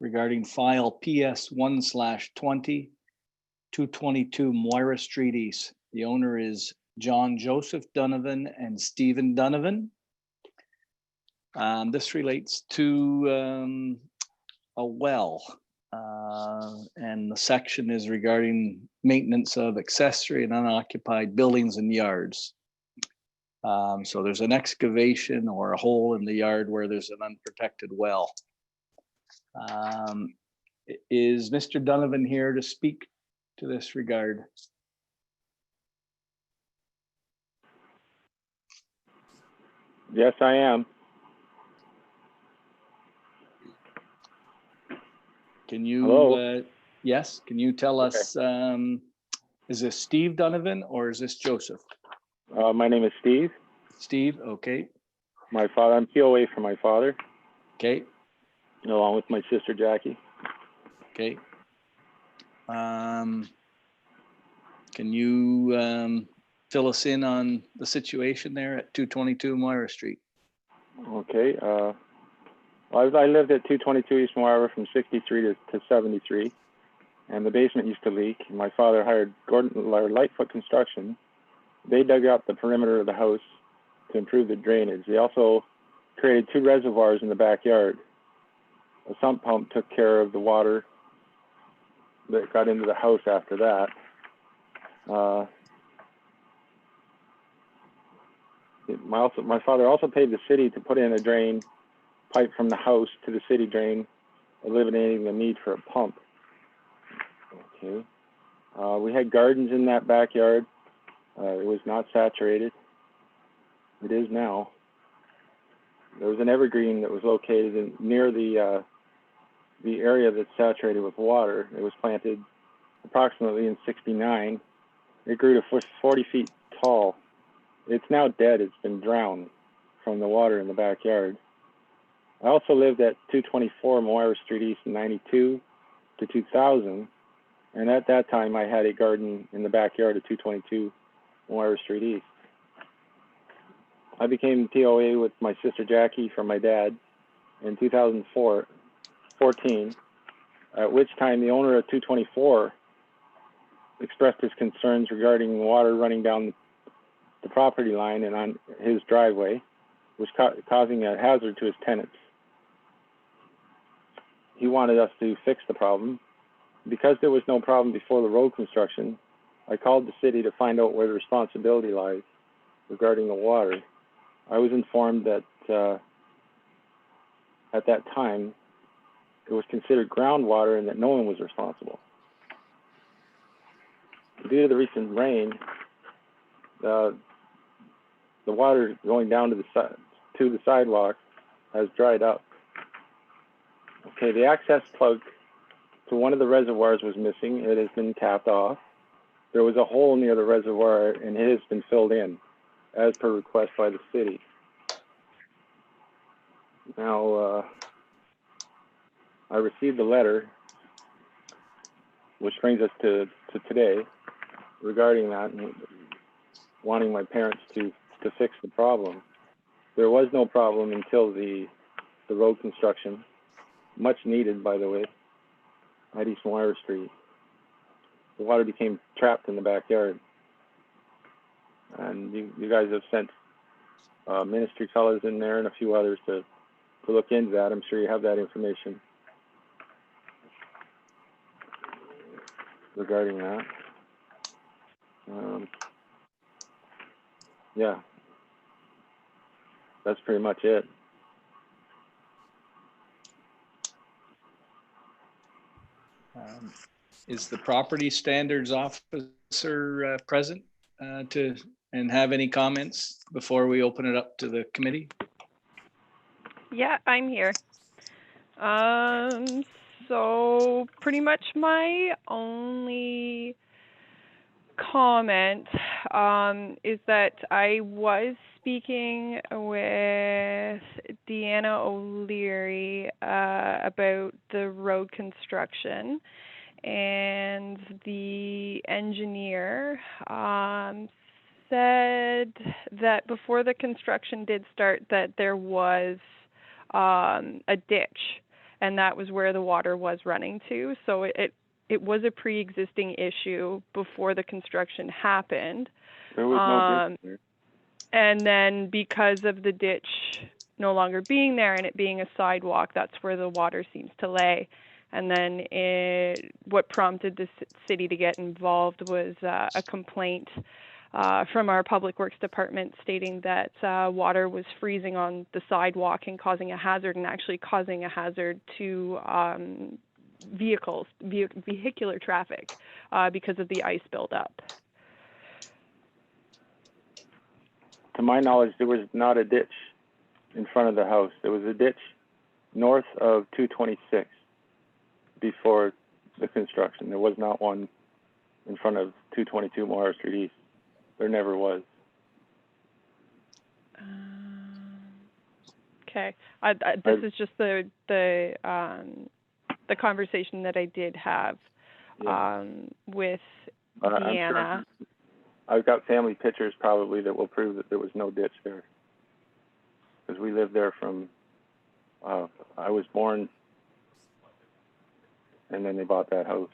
regarding file PS 1/20, 222 Moira Street East. The owner is John Joseph Donovan and Stephen Donovan. This relates to a well, and the section is regarding maintenance of accessory and unoccupied buildings and yards. So there's an excavation or a hole in the yard where there's an unprotected well. Is Mr. Donovan here to speak to this regard? Yes, I am. Can you, yes, can you tell us, is this Steve Donovan or is this Joseph? My name is Steve. Steve, okay. My father, I'm POA for my father. Okay. Along with my sister Jackie. Okay. Can you fill us in on the situation there at 222 Moira Street? Okay. I lived at 222 East Moira from 63 to 73, and the basement used to leak. My father hired Lightfoot Construction. They dug out the perimeter of the house to improve the drainage. They also created 2 reservoirs in the backyard. A sump pump took care of the water that got into the house after that. My father also paid the city to put in a drain pipe from the house to the city drain, eliminating the need for a pump. Okay. We had gardens in that backyard. It was not saturated. It is now. There was an evergreen that was located near the area that's saturated with water. It was planted approximately in '69. It grew to 40 feet tall. It's now dead. It's been drowned from the water in the backyard. I also lived at 224 Moira Street East in '92 to 2000, and at that time I had a garden in the backyard of 222 Moira Street East. I became POA with my sister Jackie from my dad in 2014, at which time the owner of 224 expressed his concerns regarding water running down the property line and on his driveway, was causing a hazard to his tenants. He wanted us to fix the problem. Because there was no problem before the road construction, I called the city to find out where the responsibility lies regarding the water. I was informed that at that time it was considered groundwater and that no one was responsible. Due to the recent rain, the water going down to the sidewalk has dried up. Okay, the access plug to one of the reservoirs was missing. It has been capped off. There was a hole near the reservoir and it has been filled in as per request by the city. Now, I received a letter, which brings us to today, regarding that and wanting my parents to fix the problem. There was no problem until the road construction, much needed, by the way, at East Moira Street. The water became trapped in the backyard. And you guys have sent ministry fellows in there and a few others to look into that. I'm sure you have that information regarding that. Yeah, that's pretty much it. Is the property standards officer present and have any comments before we open it up to the committee? Yeah, I'm here. So pretty much my only comment is that I was speaking with Deanna O'Leary about the road construction, and the engineer said that before the construction did start that there was a ditch, and that was where the water was running to. So it was a pre-existing issue before the construction happened. There was no ditch there. And then because of the ditch no longer being there and it being a sidewalk, that's where the water seems to lay. And then what prompted the city to get involved was a complaint from our Public Works Department stating that water was freezing on the sidewalk and causing a hazard, and actually causing a hazard to vehicular traffic because of the ice buildup. To my knowledge, there was not a ditch in front of the house. There was a ditch north of 226 before the construction. There was not one in front of 222 Moira Street East. There never was. Okay. This is just the conversation that I did have with Deanna. Sure I've got family pictures probably that will prove that there was no ditch there. Because we lived there from, I was born, and then they bought that house.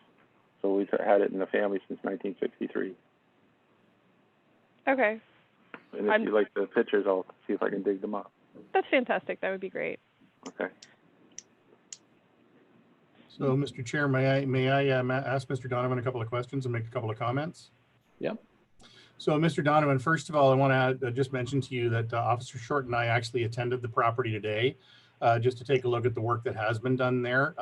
So we've had it in the family since 1963. Okay. And if you like the pictures, I'll see if I can dig them up. That's fantastic. That would be great. Okay. So, Mr. Chair, may I ask Mr. Donovan a couple of questions and make a couple of comments? Yep. So, Mr. Donovan, first of all, I want to just mention to you that Officer Short and I actually attended the property today just to take a look at the work that has been done there.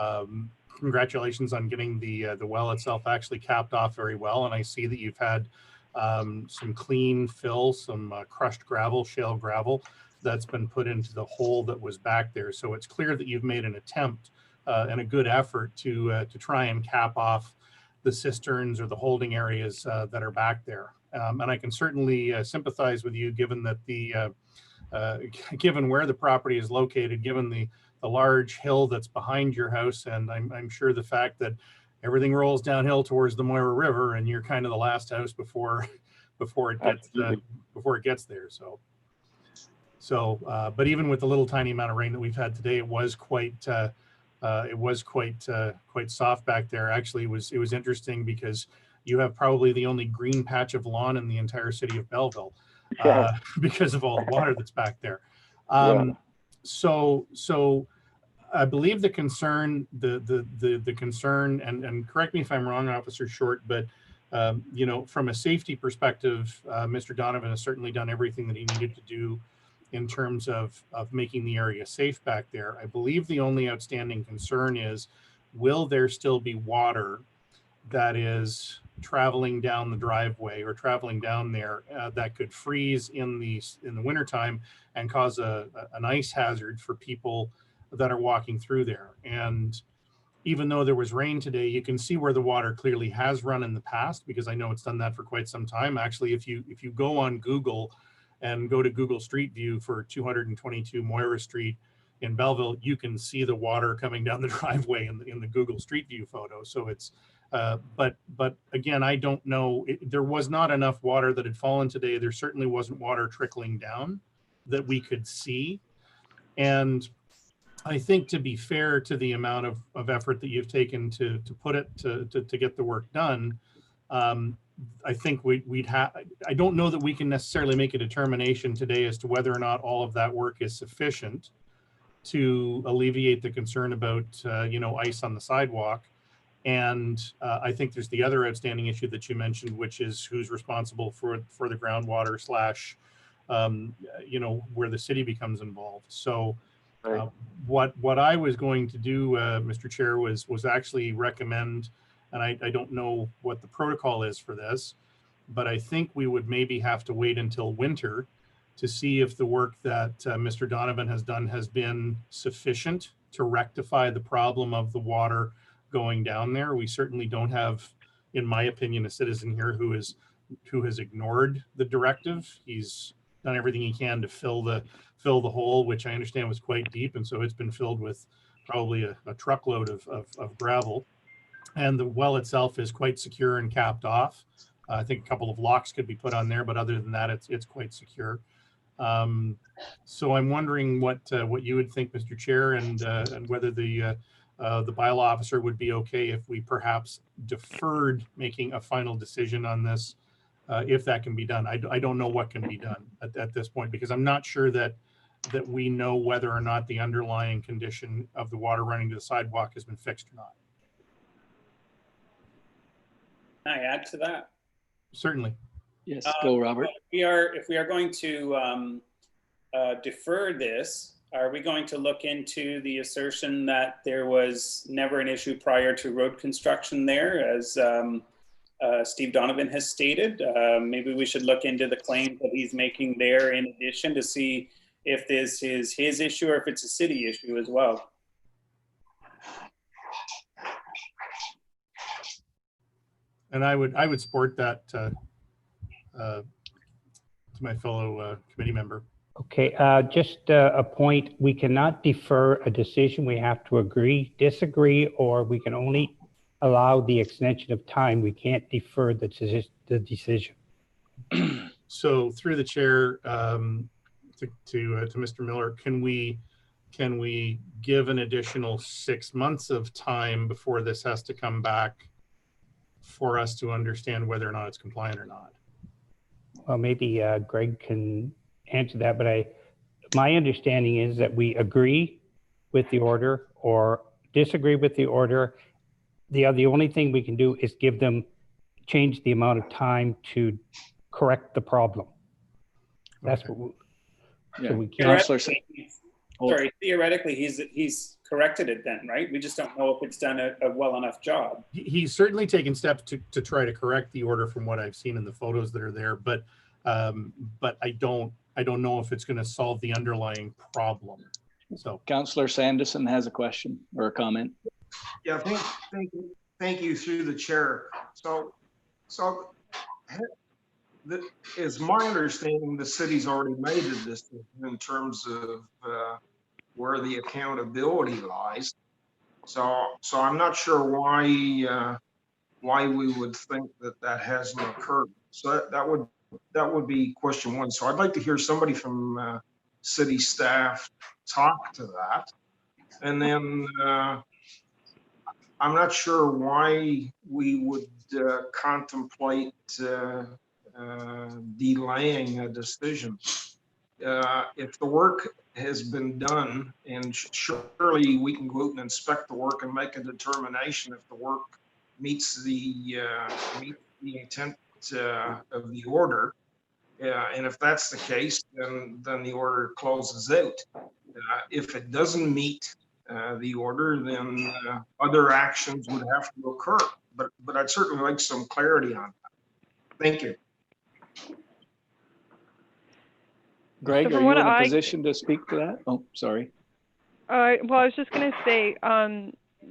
Congratulations on getting the well itself actually capped off very well. And I see that you've had some clean fill, some crushed gravel, shale gravel that's been put into the hole that was back there. So it's clear that you've made an attempt and a good effort to try and cap off the cisterns or the holding areas that are back there. And I can certainly sympathize with you, given that given where the property is located, given the large hill that's behind your house, and I'm sure the fact that everything rolls downhill towards the Moira River, and you're kind of the last house before it gets there. So, but even with the little tiny amount of rain that we've had today, it was quite soft back there. Actually, it was interesting because you have probably the only green patch of lawn in the entire city of Belleville because of all the water that's back there. So I believe the concern, the concern, and correct me if I'm wrong, Officer Short, but you know, from a safety perspective, Mr. Donovan has certainly done everything that he needed to do in terms of making the area safe back there. I believe the only outstanding concern is, will there still be water that is traveling down the driveway or traveling down there that could freeze in the wintertime and cause an ice hazard for people that are walking through there? And even though there was rain today, you can see where the water clearly has run in the past, because I know it's done that for quite some time. Actually, if you go on Google and go to Google Street View for 222 Moira Street in Belleville, you can see the water coming down the driveway in the Google Street View photo. So it's, but again, I don't know. There was not enough water that had fallen today. There certainly wasn't water trickling down that we could see. And I think, to be fair to the amount of effort that you've taken to put it to get the work done, I think I don't know that we can necessarily make a determination today as to whether or not all of that work is sufficient to alleviate the concern about ice on the sidewalk. And I think there's the other outstanding issue that you mentioned, which is who's responsible for the groundwater / where the city becomes involved. So what I was going to do, Mr. Chair, was actually recommend, and I don't know what the protocol is for this, but I think we would maybe have to wait until winter to see if the work that Mr. Donovan has done has been sufficient to rectify the problem of the water going down there. We certainly don't have, in my opinion, a citizen here who has ignored the directive. He's done everything he can to fill the hole, which I understand was quite deep, and so it's been filled with probably a truckload of gravel. And the well itself is quite secure and capped off. I think a couple of locks could be put on there, but other than that, it's quite secure. So I'm wondering what you would think, Mr. Chair, and whether the the bylaw officer would be okay if we perhaps deferred making a final decision on this, if that can be done. I don't know what can be done at this point, because I'm not sure that we know whether or not the underlying condition of the water running to the sidewalk has been fixed or not. Can I add to that? Certainly. Yes, go Robert. If we are going to defer this, are we going to look into the assertion that there was never an issue prior to road construction there, as Steve Donovan has stated? Maybe we should look into the claims that he's making there in addition to see if this is his issue or if it's a city issue as well. And I would support that to my fellow committee member. Okay, just a point. We cannot defer a decision. We have to agree, disagree, or we can only allow the extension of time. We can't defer the decision. So through the chair, to Mr. Miller, can we give an additional 6 months of time before this has to come back for us to understand whether or not it's compliant or not? Well, maybe Gregg can answer that, but my understanding is that we agree with the order or disagree with the order. The only thing we can do is change the amount of time to correct the problem. That's Okay. what Yeah. so we can't. Councillor, Theoretically, he's corrected it then, right? We just don't know if it's done a well enough job. He's certainly taken steps to try to correct the order from what I've seen in the photos that are there, but I don't know if it's going to solve the underlying problem. So Councillor Sanderson has a question or a comment. Yeah, thank you through the chair. So it's my understanding the city's already made a decision in terms of where the accountability lies. So I'm not sure why we would think that hasn't occurred. So that would be question one. So I'd like to hear somebody from city staff talk to that. And then I'm not sure why we would contemplate delaying a decision. If the work has been done, and surely we can go out and inspect the work and make a determination if the work meets the intent of the order. And if that's the case, then the order closes out. If it doesn't meet the order, then other actions would have to occur. But I'd certainly like some clarity on that. Thank you. Gregg, So are from you what in a I- position to speak to that? Oh, sorry. Well, I was just going to say,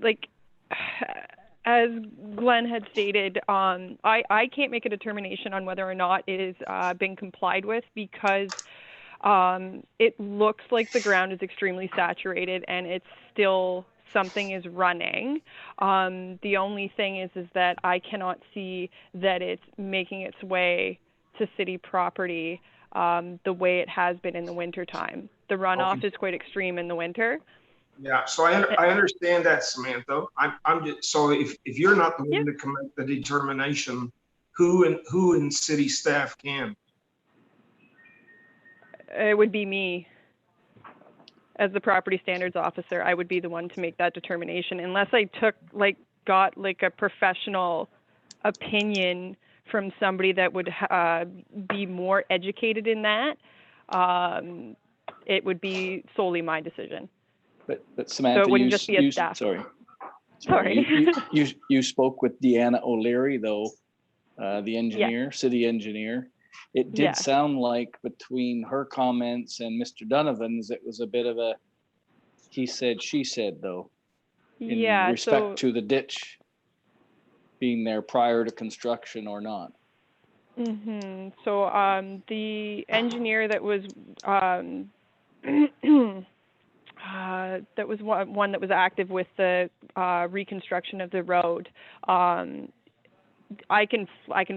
like, as Glenn had stated, I can't make a determination on whether or not it has been complied with because it looks like the ground is extremely saturated and it's still something is running. The only thing is that I cannot see that it's making its way to city property the way it has been in the wintertime. The runoff is quite extreme in the winter. Yeah, so I understand that, Samantha. I'm just, so if you're not the one that can make the determination, who in city staff can? It would be me. As the property standards officer, I would be the one to make that determination unless I got a professional opinion from somebody that would be more educated in that. It would be solely my decision. But Samantha, so it wouldn't just be a staff. Sorry. You spoke with Deanna O'Leary, though, the engineer, city engineer. It did sound like between her comments and Mr. Donovan's, it was a bit of a he said, she said, though, in respect to the ditch being there prior to construction or not. Mm-hmm. So the engineer that was one that was active with the reconstruction of the road I can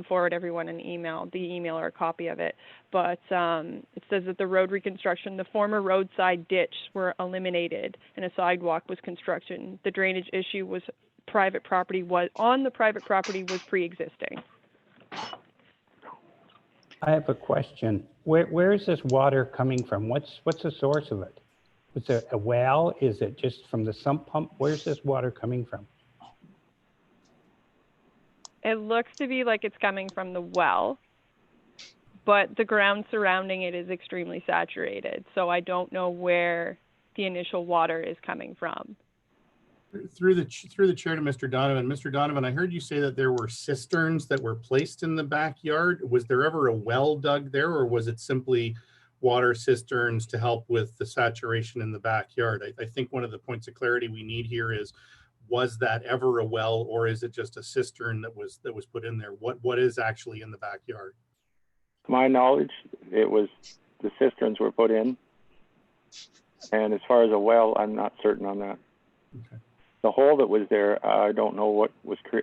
forward everyone the email or a copy of it. But it says that the road reconstruction, the former roadside ditch were eliminated and a sidewalk was constructed. The drainage issue was on the private property was pre-existing. I have a question. Where is this water coming from? What's the source of it? Is it a well? Is it just from the sump pump? Where's this water coming from? It looks to be like it's coming from the well, but the ground surrounding it is extremely saturated. So I don't know where the initial water is coming from. Through the chair to Mr. Donovan. Mr. Donovan, I heard you say that there were cisterns that were placed in the backyard. Was there ever a well dug there, or was it simply water cisterns to help with the saturation in the backyard? I think one of the points of clarity we need here is, was that ever a well, or is it just a cistern that was put in there? What is actually in the backyard? To my knowledge, it was the cisterns were put in. And as far as a well, I'm not certain on that. Okay. The hole that was there, I don't know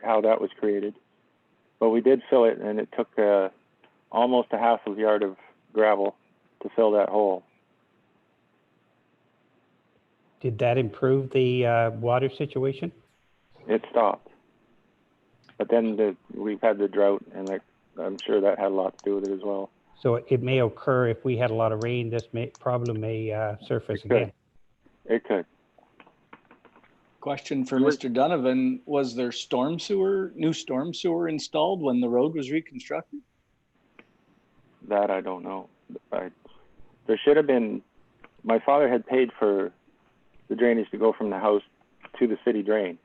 how that was created, but we did fill it, and it took almost a half of a yard of gravel to fill that hole. Did that improve the water situation? It stopped, but then we've had the drought, and I'm sure that had a lot to do with it as well. So it may occur if we had a lot of rain. This problem may surface again. It could. Question for Mr. Donovan, was there new storm sewer installed when the road was reconstructed? That I don't know. There should have been. My father had paid for the drainage to go from the house to the city drain.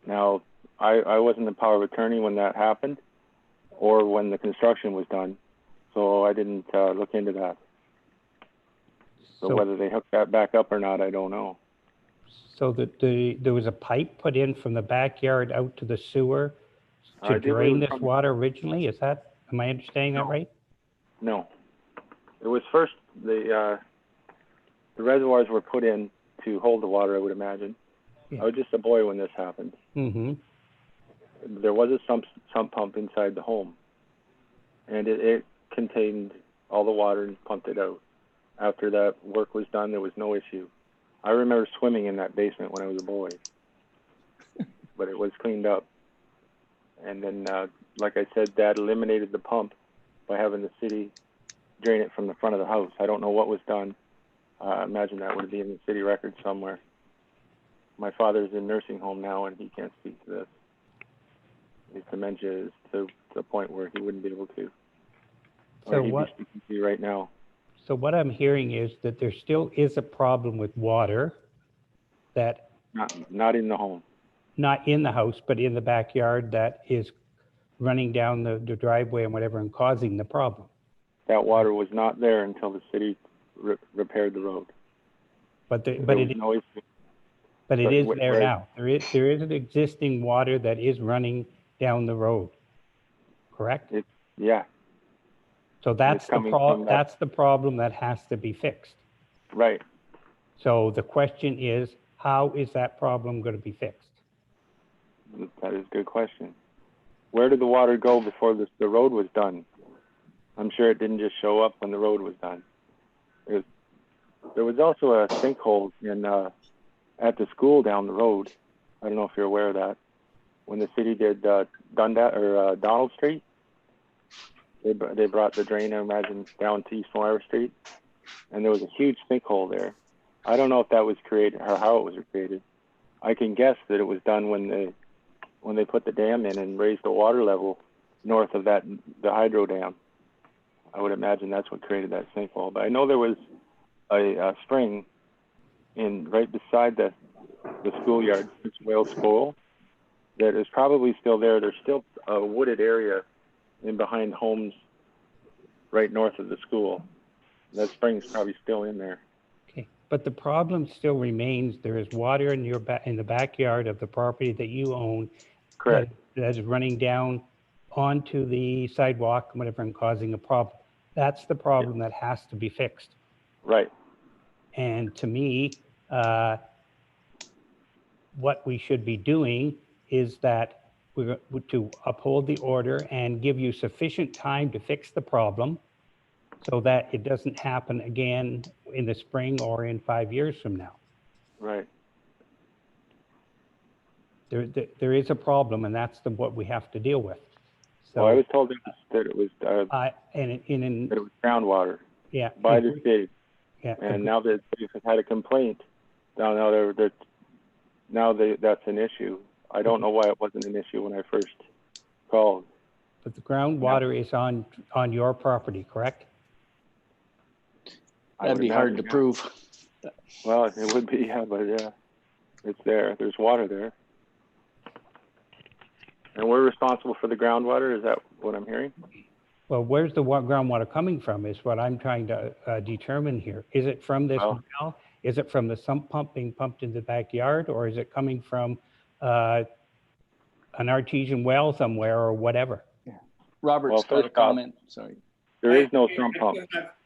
Now, I wasn't the power of attorney when that happened or when the construction was done, so I didn't look into that. So whether they hooked that back up or not, I don't know. So there was a pipe put in from the backyard out to the sewer to drain this water originally? Am I understanding that right? No. It was first, the reservoirs were put in to hold the water, I would imagine. Yeah. I was just a boy when this happened. Mm-hmm. There was a sump pump inside the home, and it contained all the water and pumped it out. After that work was done, there was no issue. I remember swimming in that basement when I was a boy, but it was cleaned up. And then, like I said, Dad eliminated the pump by having the city drain it from the front of the house. I don't know what was done. I imagine that would be in the city record somewhere. My father's in nursing home now, and he can't speak to this. His dementia is to the point where he wouldn't be able to. Or he'd be speaking to you right now. So what I'm hearing is that there still is a problem with water that... Not in the home. Not in the house, but in the backyard that is running down the driveway and whatever and causing the problem. That water was not there until the city repaired the road. But it is there now. There is an existing water that is running down the road, correct? Yeah. So that's the problem that has to be fixed. Right. So the question is, how is that problem going to be fixed? That is a good question. Where did the water go before the road was done? I'm sure it didn't just show up when the road was done. There was also a sinkhole at the school down the road. I don't know if you're aware of that. When the city did Donald Street, they brought the drain, I imagine, down to East Moira Street, and there was a huge sinkhole there. I don't know if that was created or how it was created. I can guess that it was done when they put the dam in and raised the water level north of the hydro dam. I would imagine that's what created that sinkhole. But I know there was a spring right beside the schoolyard, it's Wales School, that is probably still there. There's still a wooded area in behind homes right north of the school. That spring's probably still in there. Okay, but the problem still remains. There is water in the backyard of the property that you own. Correct. That is running down onto the sidewalk and whatever and causing a problem. That's the problem that has to be fixed. Right. And to me, what we should be doing is that to uphold the order and give you sufficient time to fix the problem so that it doesn't happen again in the spring or in 5 years from now. Right. There is a problem, and that's what we have to deal with. So Well, I was told that it was that that it was groundwater yeah, by the state, yeah, and now that they've had a complaint, now that's an issue. I don't know why it wasn't an issue when I first called. but the groundwater is on your property, correct? That'd be hard to prove. Well, it would be, yeah, but yeah, it's there. There's water there. And we're responsible for the groundwater, is that what I'm hearing? Well, where's the groundwater coming from is what I'm trying to determine here. Is it from this well? Is it from the sump pump being pumped in the backyard, or is it coming from an artesian well somewhere or whatever? Yeah. Robert's got a comment, sorry. There is no sump pump.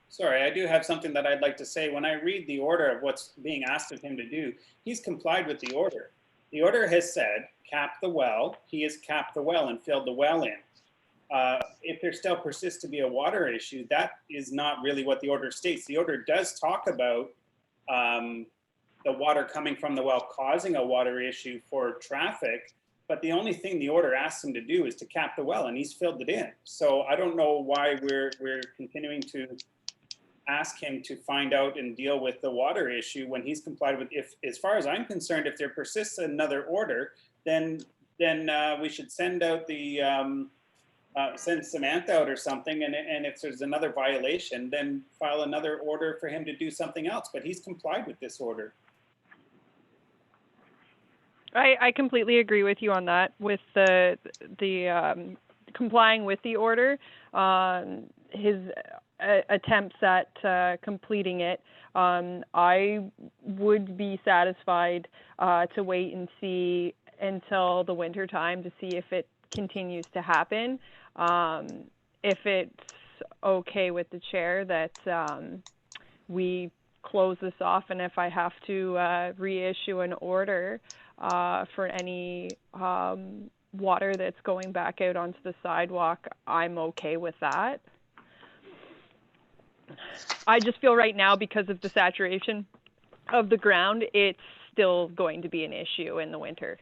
Sorry, I do have something that I'd like to say. When I read the order of what's being asked of him to do, he's complied with the order. The order has said, cap the well. He has capped the well and filled the well in. If there still persists to be a water issue, that is not really what the order states. The order does talk about the water coming from the well causing a water issue for traffic, but the only thing the order asks him to do is to cap the well, and he's filled it in. So I don't know why we're continuing to ask him to find out and deal with the water issue when he's complied with. If, as far as I'm concerned, if there persists another order, then we should send out the send Samantha out or something, and if there's another violation, then file another order for him to do something else. But he's complied with this order. I completely agree with you on that, with the complying with the order. His attempts at completing it, I would be satisfied to wait and see until the winter time to see if it continues to happen. If it's okay with the chair that we close this off, and if I have to reissue an order for any water that's going back out onto the sidewalk, I'm okay with that. I just feel right now, because of the saturation of the ground, it's still going to be an issue in the winter.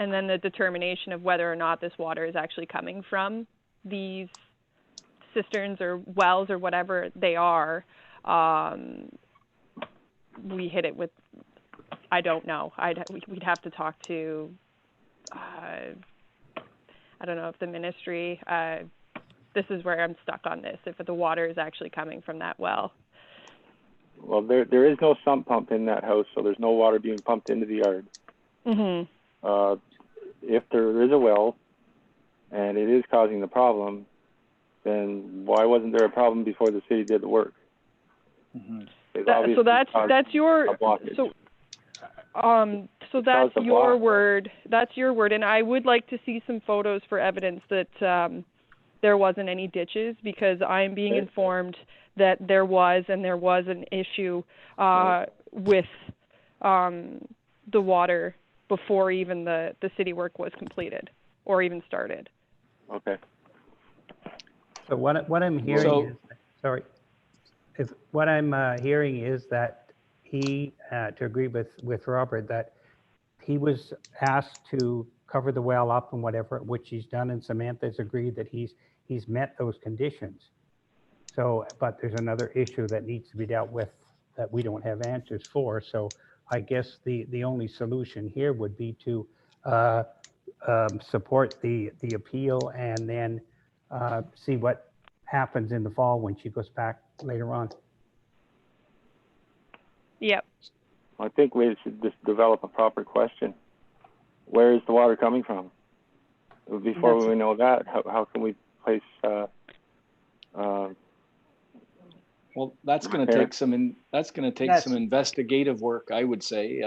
And then the determination of whether or not this water is actually coming from these cisterns or wells or whatever they are, we hit it with, I don't know. We'd have to talk to, I don't know if the ministry, this is where I'm stuck on this, if the water is actually coming from that well. Well, there is no sump pump in that house, so there's no water being pumped into the yard. Mm-hmm. If there is a well and it is causing the problem, then why wasn't there a problem before the city did the work? Mm-hmm. So that's your that's your word. That's your word, and I would like to see some photos for evidence that there wasn't any ditches, because I'm being informed that there was, and there was an issue with the water before even the city work was completed or even started. Okay. So what I'm hearing is what I'm hearing is that he, to agree with Robert, that he was asked to cover the well up and whatever, which he's done, and Samantha's agreed that he's met those conditions. So, but there's another issue that needs to be dealt with that we don't have answers for. So I guess the only solution here would be to support the appeal, and then see what happens in the fall when she goes back later on. Yep. I think we should just develop a proper question. Where is the water coming from? Before we know that, how can we place well, that's going to take some some investigative work, I would say.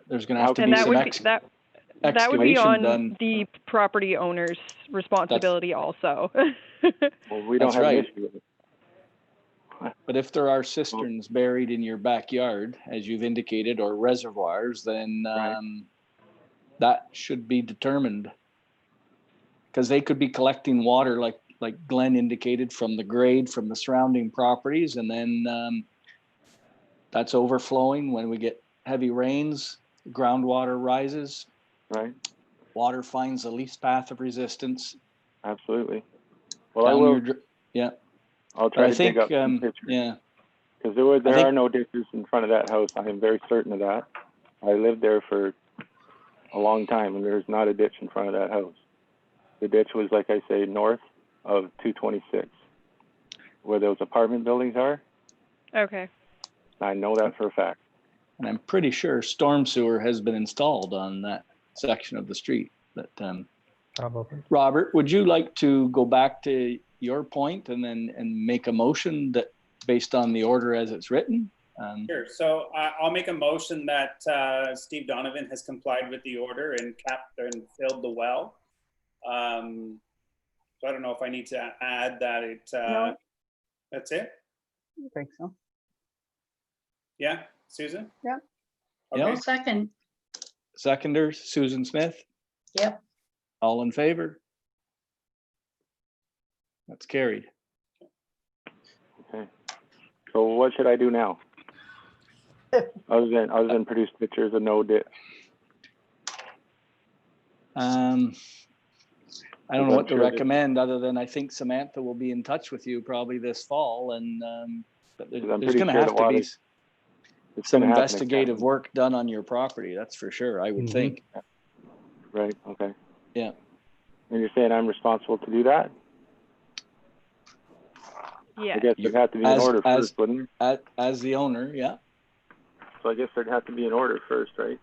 There's going to have to be some excavation that would be on done. The property owner's responsibility also. Well, we don't have an issue with it. But if there are cisterns buried in your backyard, as you've indicated, or reservoirs, then that should be determined. Because they could be collecting water like Glenn indicated from the grade from the surrounding properties, and then that's overflowing when we get heavy rains, groundwater rises, Right? water finds the least path of resistance. Absolutely. Well, down I will. yeah. I'll But try I to think, dig up some pictures. yeah, Because there think- are no ditches in front of that house. I am very certain of that. I lived there for a long time, and there's not a ditch in front of that house. The ditch was, like I say, north of 226, where those apartment buildings are. Okay. I know that for a fact. and I'm pretty sure storm sewer has been installed on that section of the street. But Probably. Robert, would you like to go back to your point and make a motion that based on the order as it's written? Sure. So I'll make a motion that Steve Donovan has complied with the order and capped and filled the well. So I don't know if I need to add that it. No. That's it. I think so. Yeah, Susan. Yep. Okay. Yeah. I'll second. Seconder, Susan Smith, Yep. all in favor? That's carried. Okay. So what should I do now? Other than produce pictures of no ditch. I don't know what to I'm sure that- recommend, other than I think Samantha will be in touch with you probably this fall, and but I'm there's pretty gonna sure have the to be water's- It's some gonna happen investigative again. work done on your property, that's for sure, I would Mhm. think. Right. Okay. Yeah. And you're saying I'm responsible to do that? Yeah. I guess there'd have to be an order first, wouldn't there? As the owner, yeah. So I guess there'd have to be an order first, right?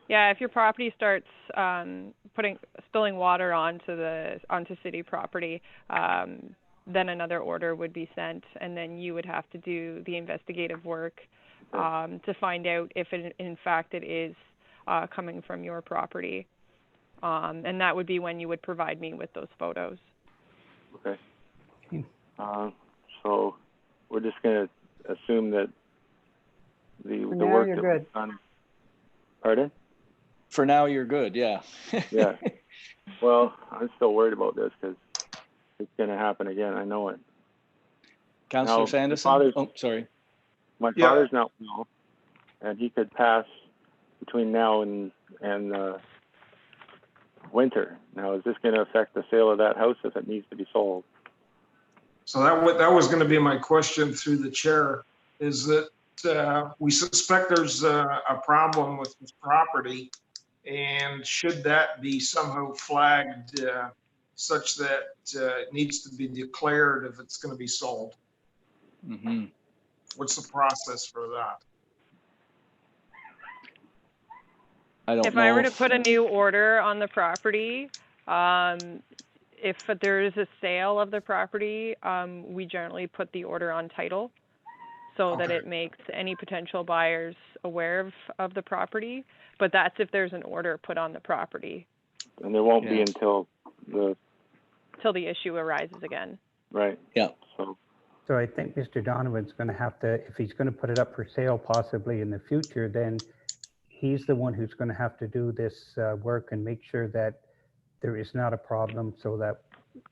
Yeah, if your property starts spilling water onto city property, then another order would be sent, and then you would have to do the investigative work to find out if in fact it is coming from your property, and that would be when you would provide me with those photos. Okay. So we're just gonna assume that the now work you're that good. was done. Pardon? For now, you're good, yeah. Yeah. Well, I'm still worried about this because it's gonna happen again. I know it. Councillor Now, Sanderson? Oh, sorry. My Yeah. father's not well, and he could pass between now and winter. Now, is this going to affect the sale of that house if it needs to be sold? So that was going to be my question through the chair, is that we suspect there's a problem with this property, and should that be somehow flagged such that it needs to be declared if it's going to be sold? Mm-hmm. What's the process for that? I don't If know. I were to put a new order on the property, if there is a sale of the property, we generally put the order on title so that Okay. it makes any potential buyers aware of the property. But that's if there's an order put on the property And there won't be Yeah. until till the issue arises again. right. Yeah. So I think Mr. Donovan's going to have to, if he's going to put it up for sale possibly in the future, then he's the one who's going to have to do this work and make sure that there is not a problem, so that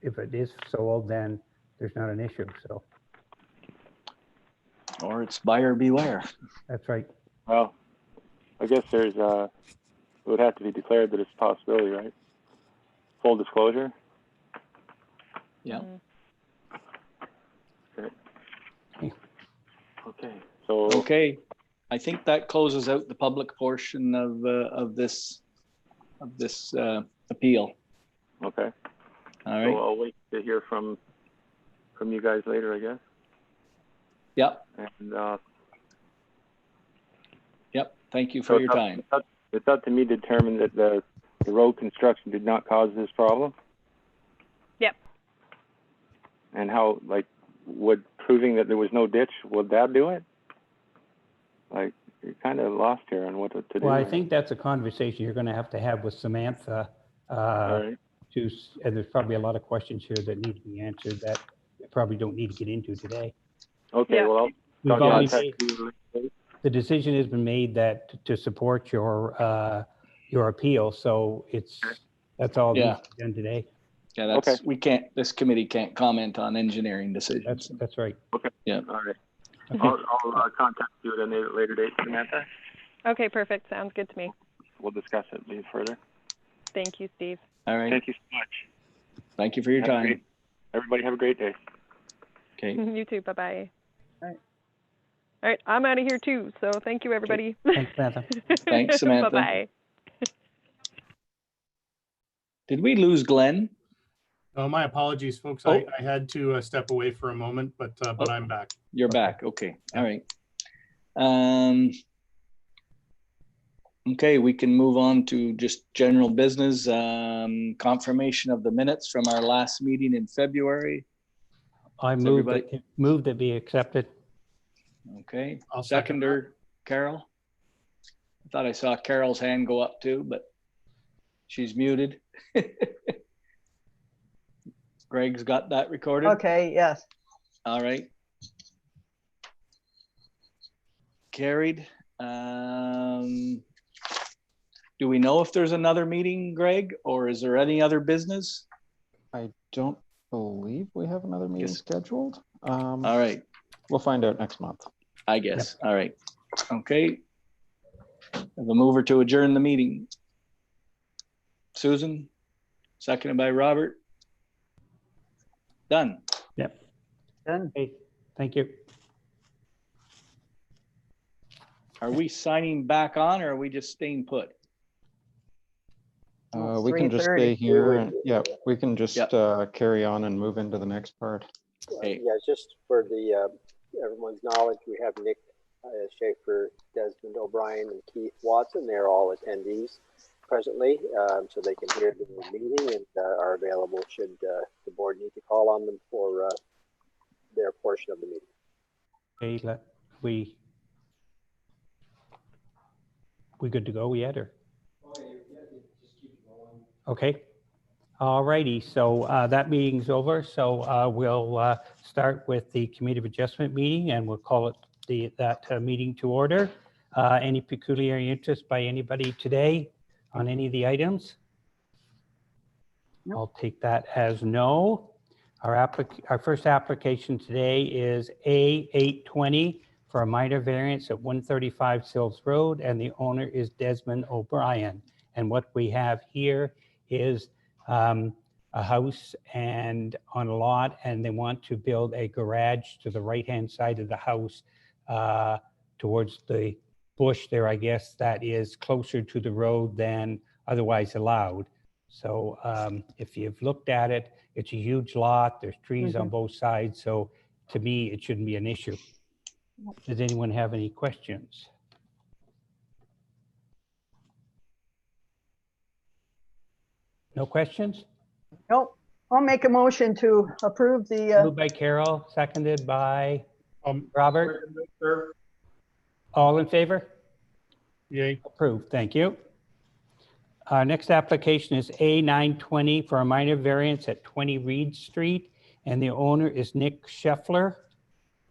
if it is sold, then there's not an issue. So Or it's buyer beware. that's right. Well, I guess it would have to be declared that it's a possibility, right? Full disclosure. Yeah. Mm. Okay. So Okay, I think that closes out the public portion of this appeal. okay. All So right. I'll wait to hear from you guys later, I guess. Yep. And Yep. Thank you so for your time. It's up to me to determine that the road construction did not cause this problem. Yep. And how, like, would proving that there was no ditch, would that do it? Like, you're kind of lost here on what to do. Well, I think that's a conversation you're going to have with Samantha. All right. And there's probably a lot of questions here that need to be answered that we probably don't need to get into today. Okay. Yeah. Well, We've I'll already contact made, you later. the decision has been made that to support your your appeal. So that's all Yeah. needs to be done today. Yeah, that's, we can't, this committee can't comment on engineering decisions. That's right. Yeah. All right. Okay. I'll contact you at a later date, Samantha. Okay, perfect. Sounds good to me. We'll discuss it further. Thank you, Steve. All right. Thank you so much. Thank you for your time. Everybody have a great day. Okay. You too. Bye-bye. All right. All right, I'm out of here too. So thank you, everybody. Thanks, Samantha. Thanks, Samantha. Bye-bye. Did we lose Glenn? Oh, my apologies, folks. Oh. I had to step away for a moment, but I'm back. You're back. Okay. All right. Okay, we can move on to just general business. Confirmation of the minutes from our last meeting in February. I move that be accepted. Okay. I'll second Seconder, Carol. I thought I saw Carol's hand go up too, but she's muted. Greg's got that recorded. Okay, yes. All right. Carried. Do we know if there's another meeting, Gregg, or is there any other business? I don't believe we have another meeting Yes. scheduled. All right, We'll find out next month. I guess. All right. Okay. Have a mover to adjourn the meeting. Susan, seconded by Robert. Done. Done. Okay, thank you. Are we signing back on or are we just staying put? Well, We can just 3:30. stay here and we can just Yep. carry on and move into the next part. Hey. Yeah, just for the everyone's knowledge, we have Nick Schaefer, Desmond OBrien, and Keith Watson. They're all attendees presently, so they can hear the meeting and are available should the board need to call on them for their portion of the meeting. Okay, we good to go yet, or? Okay. All righty. So that meeting's over. So we'll start with the Committee of Adjustment meeting, and we'll call it that meeting to order. Any peculiar interest by anybody today on any of the items? Nope. I'll take that as no. Our first application today is A820 for a minor variance at 135 Sills Road, and the owner is Desmond OBrien. And what we have here is a house and on a lot, and they want to build a garage to the right-hand side of the house towards the bush there, I guess, that is closer to the road than otherwise allowed. So if you've looked at it, it's a huge lot. There's trees on both sides. So to me, it shouldn't be an issue. Does anyone have any questions? No questions? Nope. I'll make a motion to approve the, Moved by Carol, seconded by Um, Robert. All in favor? Yay. Approved, thank you. Our next application is A920 for a minor variance at 20 Reed Street, and the owner is Nick Scheffler.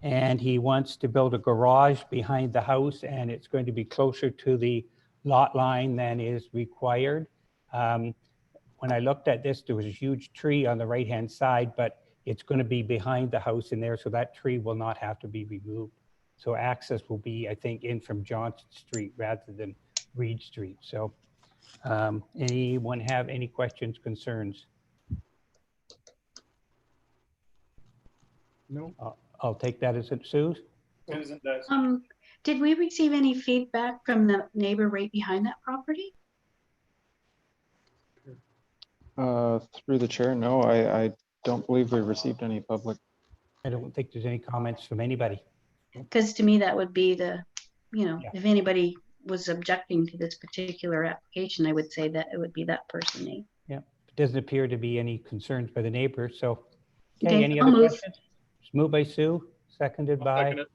And he wants to build a garage behind the house, and it's going to be closer to the lot line than is required. When I looked at this, there was a huge tree on the right-hand side, but it's going to be behind the house in there, so that tree will not have to be removed. So access will be, I think, in from Johnson Street rather than Reed Street. So anyone have any questions, concerns? No. I'll take that as it, Sue. Susan does. Did we receive any feedback from the neighbor right behind that property? Through the chair, no, I don't believe we received any public. I don't think there's any comments from anybody. Because to me, that would be the, Yeah. if anybody was objecting to this particular application, I would say that it would be that person. Yeah, it doesn't appear to be any concerns by the neighbors. So, Okay, any I'll other move. questions? It's moved by Sue, seconded by, Second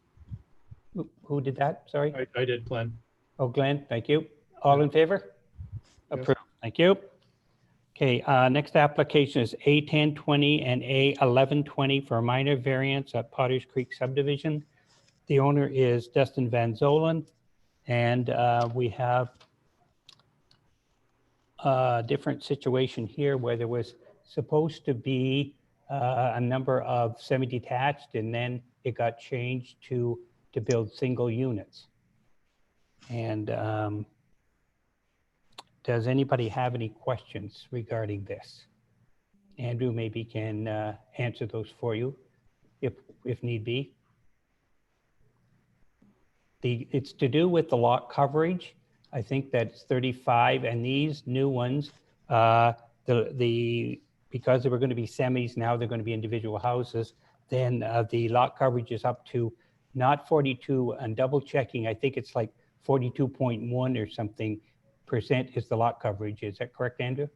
it. who did that? Sorry. I did, Glenn. Oh, Glenn, thank you. All in favor? Yes. Approved, thank you. Okay, next application is A1020 and A1120 for a minor variance at Potters Creek subdivision. The owner is Dustin Van Zolen, and we have a different situation here where there was supposed to be a number of semi-detached, and then it got changed to build single units. And does anybody have any questions regarding this? Andrew maybe can answer those for you if need be. It's to do with the lot coverage. I think that's 35, and these new ones, because they were going to be semis, now they're going to be individual houses, then the lot coverage is up to not 42, and double checking, I think it's like 42.1 or something percent is the lot coverage. Is that correct, Andrew?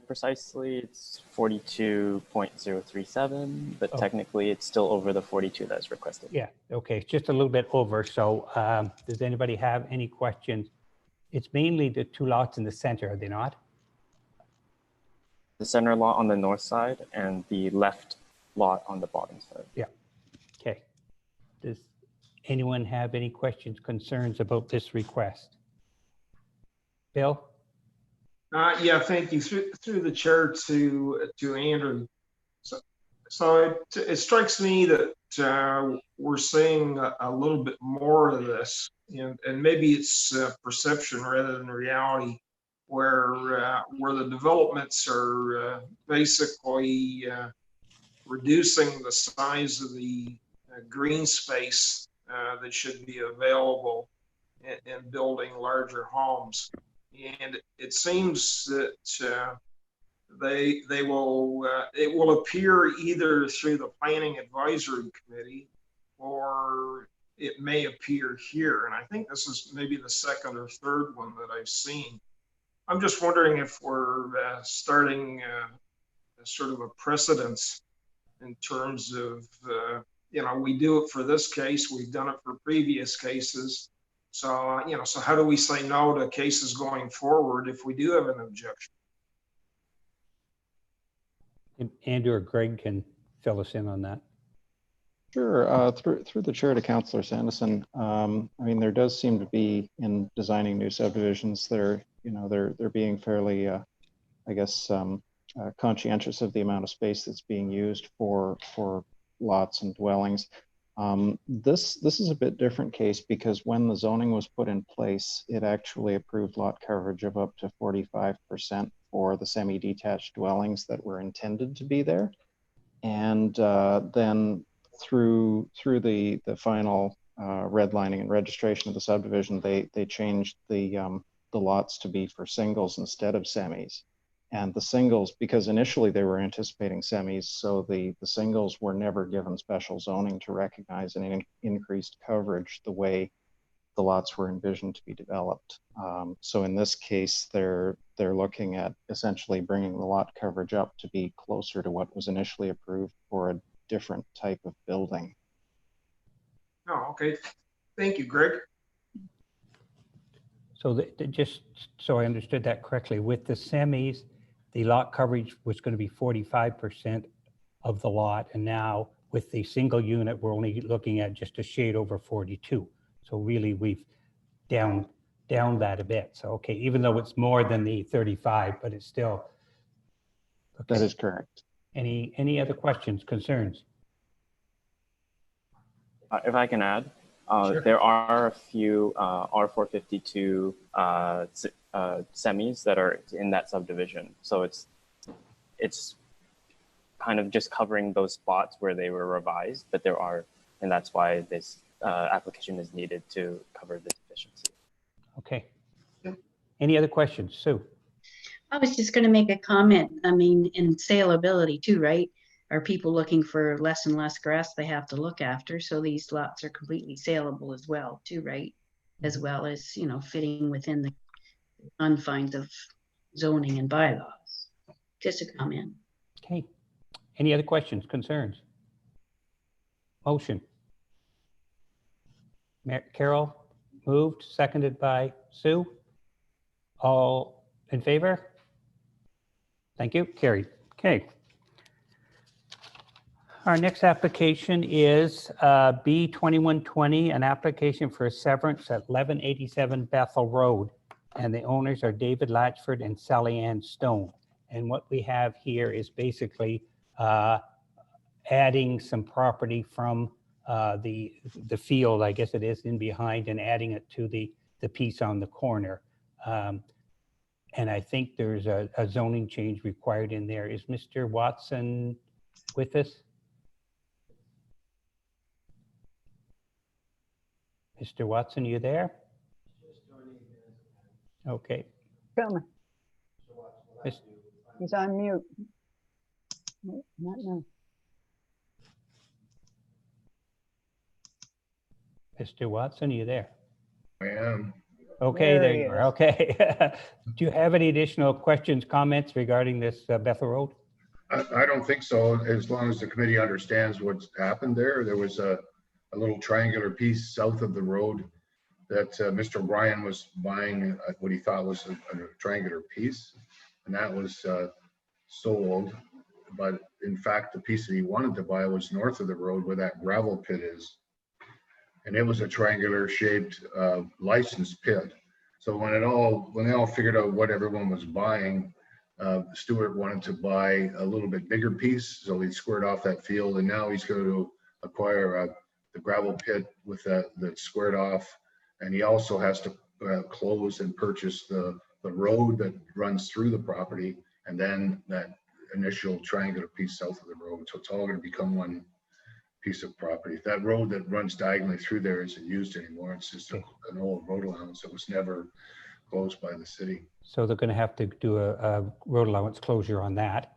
Precisely, it's 42.037, but technically it's still over the 42 that's requested. Yeah, okay, it's just a little bit over. So does anybody have any questions? It's mainly the two lots in the center, are they not? The center lot on the north side and the left lot on the bottom side. Yeah, okay. Does anyone have any questions, concerns about this request? Bill? Yeah, thank you. Through the chair to Andrew. So it strikes me that we're seeing a little bit more of this, and maybe it's perception rather than reality, where the developments are basically reducing the size of the green space that should be available and building larger homes. And it seems that it will appear either through the Planning Advisory Committee or it may appear here. And I think this is maybe the second or third one that I've seen. I'm just wondering if we're starting sort of a precedence in terms of, we do it for this case, we've done it for previous cases. So, so how do we say no to cases going forward if we do have an objection? And Andrew or Greg can fill us in on that. Sure. Through the chair to Councillor Sanderson, I mean, there does seem to be, in designing new subdivisions, they're being fairly, I guess, conscientious of the amount of space that's being used for lots and dwellings. This is a bit different case because when the zoning was put in place, it actually approved lot coverage of up to 45% for the semi-detached dwellings that were intended to be there. And then through the final redlining and registration of the subdivision, they changed the lots to be for singles instead of semis. And the singles, because initially they were anticipating semis, so the singles were never given special zoning to recognize an increased coverage the way the lots were envisioned to be developed. So in this case, they're looking at essentially bringing the lot coverage up to be closer to what was initially approved for a different type of building. Oh, okay. Thank you, Greg. So just so I understood that correctly, with the semis, the lot coverage was going to be 45% of the lot. And now with the single unit, we're only looking at just a shade over 42. So really we've down that a bit. So, okay, even though it's more than the 35, but it's still. Okay. That is correct. Any other questions, concerns? If I can add, Sure. There are a few R452 semis that are in that subdivision. So it's kind of just covering those spots where they were revised, but there are, and that's why this application is needed to cover the deficiency. Okay. Any other questions? Sue? I was just going to make a comment. I mean, in saleability too, right? Are people looking for less and less grass they have to look after? So these lots are completely saleable as well too, right? As well as, fitting within the confines of zoning and bylaws. Just a comment. Okay. Any other questions, concerns? Motion. Carol moved, seconded by Sue. All in favor? Thank you. Carried. Okay. Our next application is B2120, an application for a severance at 1187 Bethel Road. and the owners are David Latchford and Sally Ann Stone. And what we have here is basically adding some property from the field, I guess it is, in behind, and adding it to the piece on the corner. And I think there's a zoning change required in there. Is Mr. Watson with us? Mr. Watson, you there? Okay. Coming. Mis- He's on mute. No, not now. Mr. Watson, are you there? I am. Okay, There there he you are. is. Okay. Do you have any additional questions, comments regarding this Bethel Road? I don't think so, as long as the committee understands what's happened there. There was a little triangular piece south of the road that Mr. O'Brien was buying what he thought was a triangular piece, and that was sold. But in fact, the piece that he wanted to buy was north of the road where that gravel pit is. And it was a triangular shaped licensed pit. So when they all figured out what everyone was buying, Stuart wanted to buy a little bit bigger piece. So he squared off that field, and now he's going to acquire the gravel pit with that squared off. And he also has to close and purchase the road that runs through the property, and then that initial triangular piece south of the road. So it's all going to become one piece of property. That road that runs diagonally through there isn't used anymore. It's just an old road allowance that was never closed by the city. So they're going to have to do a road allowance closure on that.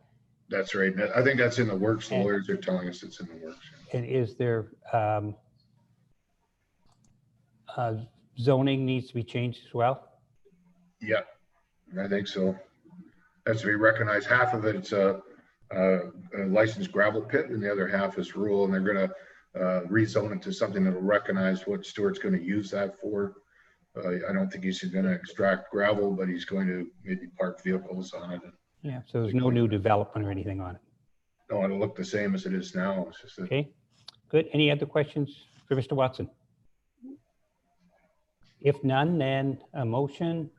That's right. I think that's in the works. The lawyers are telling us it's in the works. And is there zoning needs to be changed as well? Yeah, I think so. That's to be recognized. Half of it's a licensed gravel pit, and the other half is rural, and they're going to rezone it to something that will recognize what Stuart's going to use that for. I don't think he's going to extract gravel, but he's going to maybe park vehicles on it. Yeah, so there's no new development or anything on it. No, it'll look the same as it is now. It's just Okay, good. Any other questions for Mr. Watson? If none, then a motion.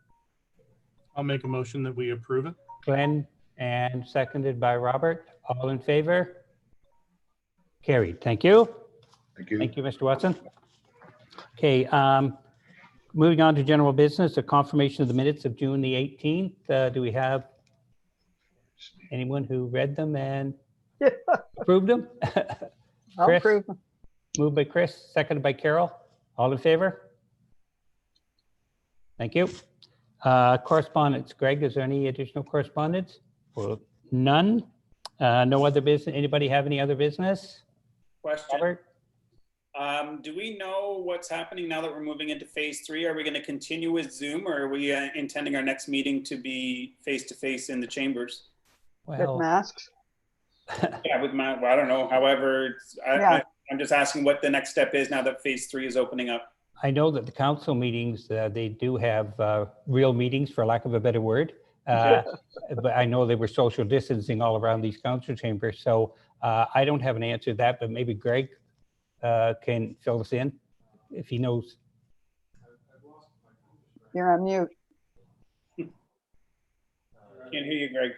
I'll make a motion that we approve it. Glenn, and seconded by Robert. All in favor? Carried. Thank you. Thank you. Thank you, Mr. Watson. Okay, moving on to general business, a confirmation of the minutes of June the 18th. Do we have anyone who read them and approved them? I'll Chris? approve them. Moved by Chris, seconded by Carol. All in favor? Thank you. Correspondence. Greg, is there any additional correspondence? Well, none. No other business. Anybody have any other business? Question. Robert? Do we know what's happening now that we're moving into phase 3? Are we going to continue with Zoom, or are we intending our next meeting to be face-to-face in the chambers? With Well, masks. Yeah, with my, well, I don't know. However, I'm just asking what the next step is now that phase 3 is opening up. I know that the council meetings, they do have real meetings, for lack of a better word. But I know they were social distancing all around these council chambers. So I don't have an answer to that, but maybe Greg can fill us in if he knows. You're on mute. Can't hear you, Greg.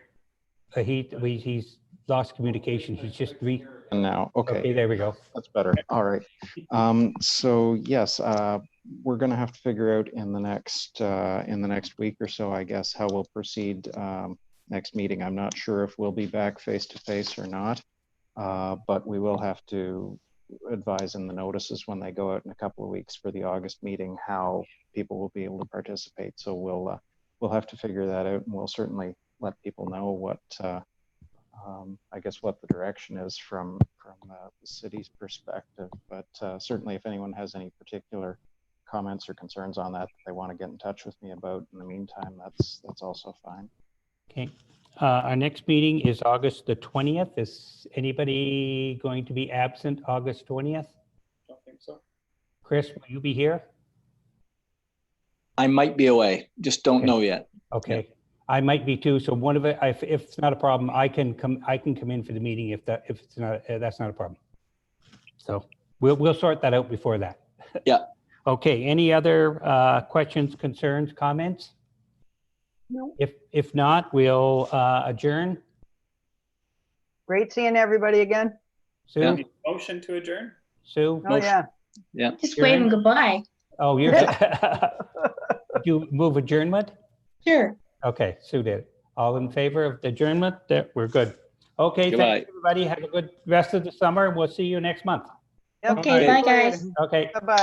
He's lost communication. He's just And now, okay, there we go. that's better. All right. So yes, we're going to have to figure out in the next week or so, I guess, how we'll proceed next meeting. I'm not sure if we'll be back face to face or not, but we will have to advise in the notices when they go out in a couple of weeks for the August meeting how people will be able to participate. So we'll have to figure that out, and we'll certainly let people know what I guess what the direction is from the city's perspective. But certainly, if anyone has any particular comments or concerns on that they want to get in touch with me about, in the meantime, that's also fine. Okay. Our next meeting is August the 20th. Is anybody going to be absent August 20th? Don't think so. Chris, will you be here? I might be away, just don't Okay. know yet. Okay. I might be too. So one of it, if it's not a problem, I can come in for the meeting if it's not, that's not a problem. So we'll sort that out before that. Yeah. Okay. Any other questions, concerns, comments? No. If not, we'll adjourn. Great seeing everybody again. Sue, Yeah. Motion to adjourn? Sue? Oh, yeah. Yeah. Just Karen? waving goodbye. Oh, you're, did you move adjournment? Sure. Okay, Sue did. All in favor of the adjournment? There, we're good. Okay, Goodbye. thanks, everybody. Have a good rest of the summer, and we'll see you next month. Yep. Okay, See bye, you later. guys. Okay. Bye-bye.